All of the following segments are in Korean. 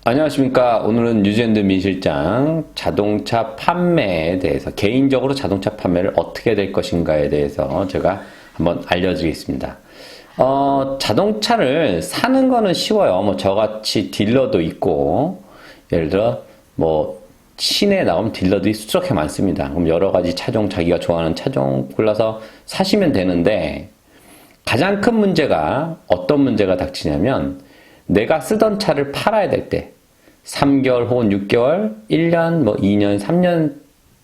안녕하십니까. 오늘은 뉴질랜드 민 실장 자동차 판매에 대해서 개인적으로 자동차 판매를 어떻게 될 것인가에 대해서 제가 한번 알려드리겠습니다. 자동차를 사는 거는 쉬워요. 뭐 저같이 딜러도 있고, 예를 들어 뭐 시내에 나오면 딜러들이 수두룩해 많습니다. 그럼 여러 가지 차종, 자기가 좋아하는 차종 골라서 사시면 되는데, 가장 큰 문제가 어떤 문제가 닥치냐면 내가 쓰던 차를 팔아야 될 때 3개월 혹은 6개월, 1년, 뭐 2년, 3년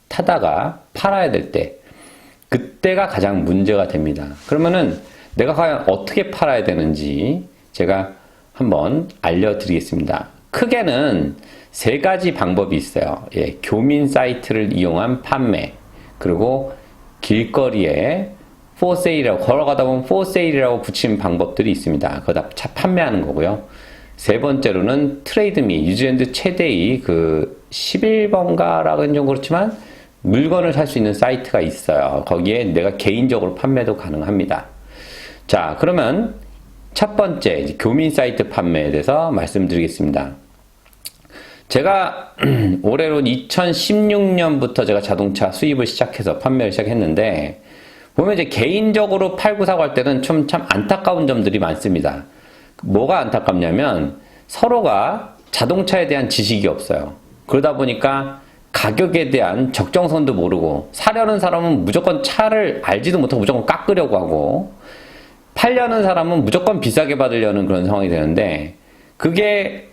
타다가 팔아야 될 때 그때가 가장 문제가 됩니다. 그러면은 내가 과연 어떻게 팔아야 되는지 제가 한번 알려드리겠습니다. 크게는 세 가지 방법이 있어요. 예, 교민 사이트를 이용한 판매, 그리고 길거리에 for sale이라고 걸어가다 보면 for sale이라고 붙이는 방법들이 있습니다. 그거 다 차 판매하는 거고요. 세 번째로는 트레이드미, 뉴질랜드 최대의 그 11번가라고는 좀 그렇지만 물건을 살 수 있는 사이트가 있어요. 거기에 내가 개인적으로 판매도 가능합니다. 자, 그러면 첫 번째 이제 교민 사이트 판매에 대해서 말씀드리겠습니다. 제가 올해로 2016년부터 제가 자동차 수입을 시작해서 판매를 시작했는데, 보면 이제 개인적으로 팔고 사고 할 때는 참 안타까운 점들이 많습니다. 뭐가 안타깝냐면 서로가 자동차에 대한 지식이 없어요. 그러다 보니까 가격에 대한 적정선도 모르고, 사려는 사람은 무조건 차를 알지도 못하고 무조건 깎으려고 하고, 팔려는 사람은 무조건 비싸게 받으려는 그런 상황이 되는데, 그게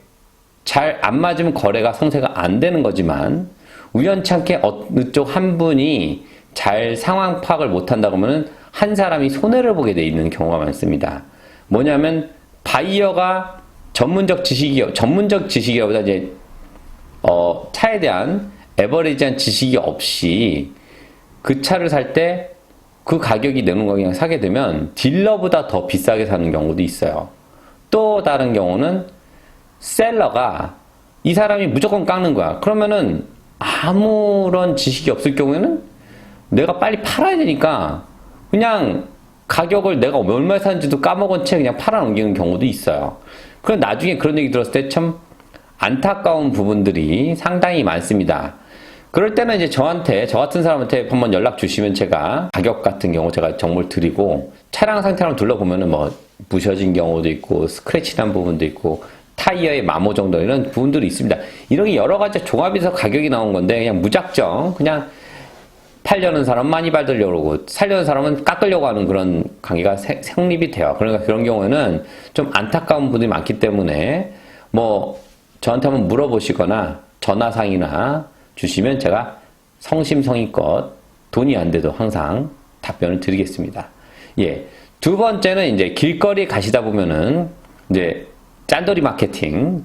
잘 안 맞으면 거래가 성사가 안 되는 거지만, 우연찮게 어느 쪽 한 분이 잘 상황 파악을 못한다고 하면 한 사람이 손해를 보게 돼 있는 경우가 많습니다. 뭐냐면 바이어가 전문적 지식이라보다 이제 차에 대한 에버리지한 지식이 없이 그 차를 살 때 그 가격이 내는 거 그냥 사게 되면 딜러보다 더 비싸게 사는 경우도 있어요. 또 다른 경우는 셀러가 이 사람이 무조건 깎는 거야. 그러면은 아무런 지식이 없을 경우에는 내가 빨리 팔아야 되니까 그냥 가격을 내가 얼마에 사는지도 까먹은 채 그냥 팔아 넘기는 경우도 있어요. 그럼 나중에 그런 얘기 들었을 때 참 안타까운 부분들이 상당히 많습니다. 그럴 때는 이제 저 같은 사람한테 한번 연락 주시면 제가 가격 같은 경우 제가 정보를 드리고, 차량 상태를 둘러보면은 뭐 부셔진 경우도 있고 스크래치 난 부분도 있고 타이어의 마모 정도 이런 부분들이 있습니다. 이런 게 여러 가지 종합해서 가격이 나온 건데, 그냥 무작정 그냥 팔려는 사람은 많이 받으려고 그러고 살려는 사람은 깎으려고 하는 그런 관계가 성립이 돼요. 그러니까 그런 경우에는 좀 안타까운 분들이 많기 때문에 뭐 저한테 한번 물어보시거나 전화상이나 주시면 제가 성심성의껏 돈이 안 돼도 항상 답변을 드리겠습니다. 예. 두 번째는 이제 길거리에 가시다 보면은 이제 짠돌이 마케팅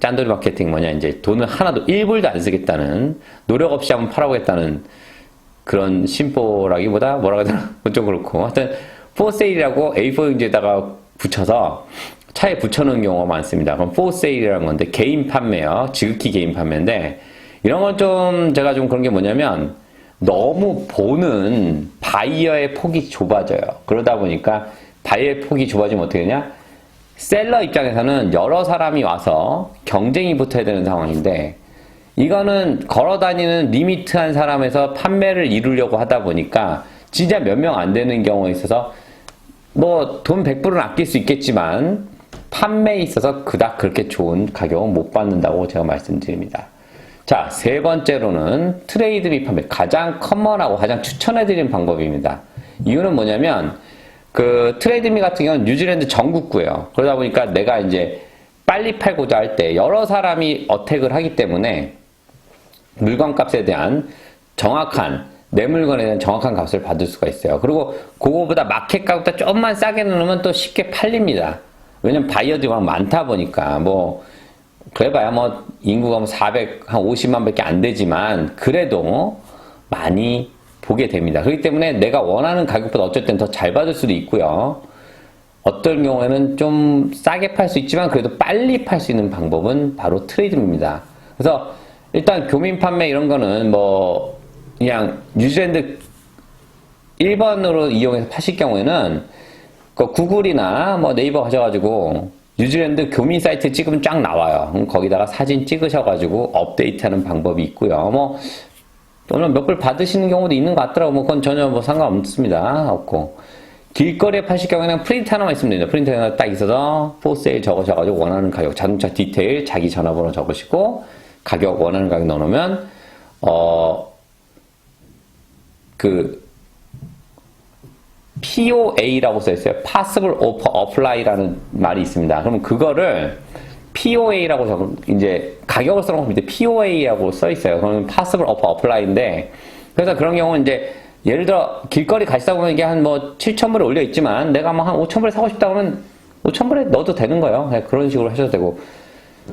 뭐냐, 이제 돈을 하나도 1불도 안 쓰겠다는, 노력 없이 한번 팔아보겠다는 그런 심보라기보다 뭐라고 해야 되나? 좀 그렇고. 하여튼, for sale이라고 A4 용지에다가 붙여서 차에 붙여놓은 경우가 많습니다. 그럼 for sale이라는 건데, 개인 판매요. 지극히 개인 판매인데, 이런 건 좀, 제가 좀 그런 게 뭐냐면, 너무 보는 바이어의 폭이 좁아져요. 그러다 보니까, 바이어의 폭이 좁아지면 어떻게 되냐? 셀러 입장에서는 여러 사람이 와서 경쟁이 붙어야 되는 상황인데, 이거는 걸어다니는 리미트한 사람에서 판매를 이루려고 하다 보니까 진짜 몇 명 안 되는 경우에 있어서 뭐 돈 100불은 아낄 수 있겠지만 판매에 있어서 그닥 그렇게 좋은 가격은 못 받는다고 제가 말씀드립니다. 자, 세 번째로는 트레이드 미 판매, 가장 커먼하고 가장 추천해드리는 방법입니다. 이유는 뭐냐면 그 트레이드 미 같은 경우는 뉴질랜드 전국구예요. 그러다 보니까 내가 이제 빨리 팔고자 할 때 여러 사람이 어택을 하기 때문에 물건값에 대한 정확한, 내 물건에 대한 정확한 값을 받을 수가 있어요. 그리고 그거보다 마켓 가격보다 조금만 싸게 넣으면 또 쉽게 팔립니다. 왜냐면 바이어들이 많다 보니까, 뭐 그래봐야 뭐 인구가 뭐 450만 밖에 안 되지만 그래도 많이 보게 됩니다. 그렇기 때문에 내가 원하는 가격보다 어쨌든 더 잘 받을 수도 있고요. 어떤 경우에는 좀 싸게 팔 수 있지만 그래도 빨리 팔 수 있는 방법은 바로 트레이드입니다. 그래서 일단 교민 판매 이런 거는 뭐 그냥 뉴질랜드 1번으로 이용해서 파실 경우에는 그 구글이나 뭐 네이버 가셔가지고 뉴질랜드 교민 사이트 찍으면 쫙 나와요. 그럼 거기다가 사진 찍으셔가지고 업데이트하는 방법이 있고요. 뭐 오늘 몇 불 받으시는 경우도 있는 것 같더라고. 뭐 그건 전혀 뭐 상관없습니다. 없고 길거리에 파실 경우에는 프린트 하나만 있으면 됩니다. 프린트 하나 딱 있어서 for sale 적으셔가지고 원하는 가격, 자동차 디테일, 자기 전화번호 적으시고 가격 원하는 가격 넣어놓으면 POA라고 써있어요. Possible Offer Apply라는 말이 있습니다. 그러면 그거를 POA라고 이제 가격을 써놓고 밑에 POA라고 써있어요. 그러면 Possible Offer Apply인데, 그래서 그런 경우는 이제 예를 들어 길거리 가시다 보면 이게 한 뭐 7,000불에 올려 있지만 내가 뭐 한 5,000불에 사고 싶다 그러면 5,000불에 넣어도 되는 거예요. 그런 식으로 하셔도 되고.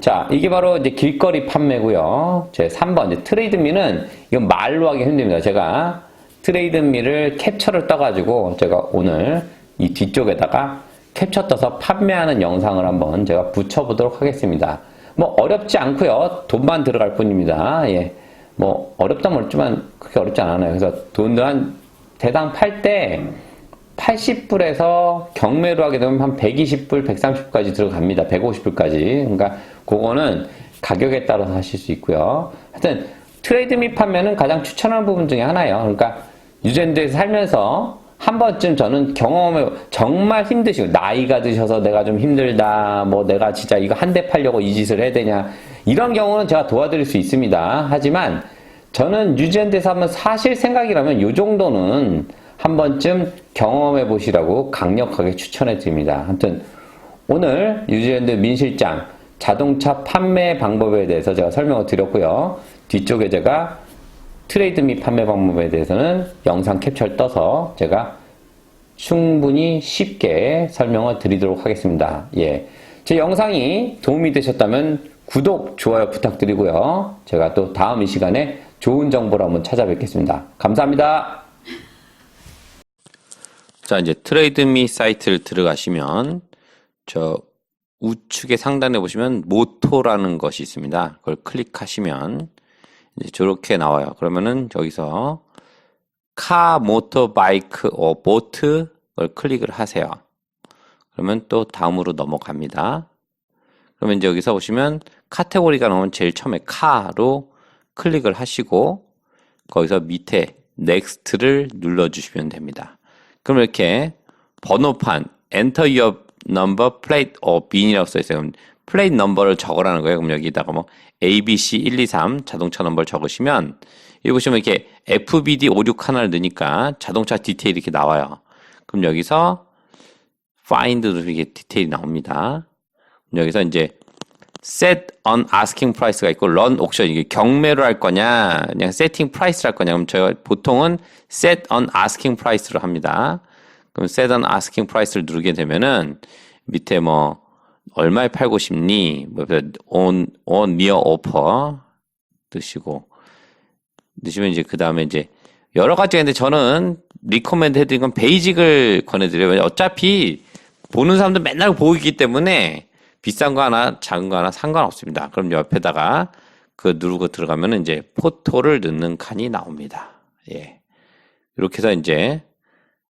자, 이게 바로 이제 길거리 판매고요. 제 3번 이제 트레이드미는 이건 말로 하기 힘듭니다. 제가 트레이드미를 캡처를 떠가지고 제가 오늘 이 뒤쪽에다가 캡처 떠서 판매하는 영상을 한번 제가 붙여보도록 하겠습니다. 뭐 어렵지 않고요. 돈만 들어갈 뿐입니다. 예. 뭐 어렵다면 어렵지만 그렇게 어렵지 않아요. 그래서 돈도 한 대당 팔 때 80불에서 경매로 하게 되면 한 120불, 130불까지 들어갑니다. 150불까지. 그러니까 그거는 가격에 따라서 하실 수 있고요. 하여튼 트레이드 및 판매는 가장 추천하는 부분 중에 하나예요. 그러니까 뉴질랜드에서 살면서 한 번쯤 저는 경험해, 정말 힘드시고 나이가 드셔서 내가 좀 힘들다, 뭐 내가 진짜 이거 한 대 팔려고 이 짓을 해야 되냐, 이런 경우는 제가 도와드릴 수 있습니다. 하지만 저는 뉴질랜드에서 한번 사실 생각이라면 이 정도는 한 번쯤 경험해 보시라고 강력하게 추천해 드립니다. 아무튼 오늘 뉴질랜드 민실장 자동차 판매 방법에 대해서 제가 설명을 드렸고요. 뒤쪽에 제가 트레이드 및 판매 방법에 대해서는 영상 캡처를 떠서 제가 충분히 쉽게 설명을 드리도록 하겠습니다. 예. 제 영상이 도움이 되셨다면 구독, 좋아요 부탁드리고요. 제가 또 다음 이 시간에 좋은 정보로 한번 찾아뵙겠습니다. 감사합니다. 자, 이제 트레이드미 사이트를 들어가시면 저 우측에 상단에 보시면 모토라는 것이 있습니다. 그걸 클릭하시면 이제 저렇게 나와요. 그러면은 여기서 카, 모터, 바이크, 보트를 클릭을 하세요. 그러면 또 다음으로 넘어갑니다. 그러면 이제 여기서 보시면 카테고리가 나오면 제일 처음에 카로 클릭을 하시고 거기서 밑에 넥스트를 눌러주시면 됩니다. 그럼 이렇게 번호판 Enter your number, plate or bin이라고 써있어요. 플레이트 넘버를 적으라는 거예요. 그럼 여기다가 뭐 ABC 123 자동차 넘버를 적으시면 여기 보시면 이렇게 FBD 56 하나를 넣으니까 자동차 디테일이 이렇게 나와요. 그럼 여기서 find도 이렇게 디테일이 나옵니다. 그럼 여기서 이제 set on asking price가 있고 run auction, 이게 경매로 할 거냐 그냥 setting price를 할 거냐. 그럼 저희가 보통은 set on asking price를 합니다. 그럼 set on asking price를 누르게 되면은 밑에 뭐 얼마에 팔고 싶니? 뭐 on near offer 넣으시고 넣으시면 이제 그 다음에 이제 여러 가지가 있는데 저는 리코멘드 해드린 건 베이직을 권해드려요. 어차피 보는 사람들 맨날 보고 있기 때문에 비싼 거 하나 작은 거 하나 상관없습니다. 그럼 옆에다가 그 누르고 들어가면 이제 포토를 넣는 칸이 나옵니다. 예. 이렇게 해서 이제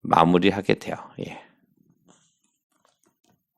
마무리하게 돼요. 예.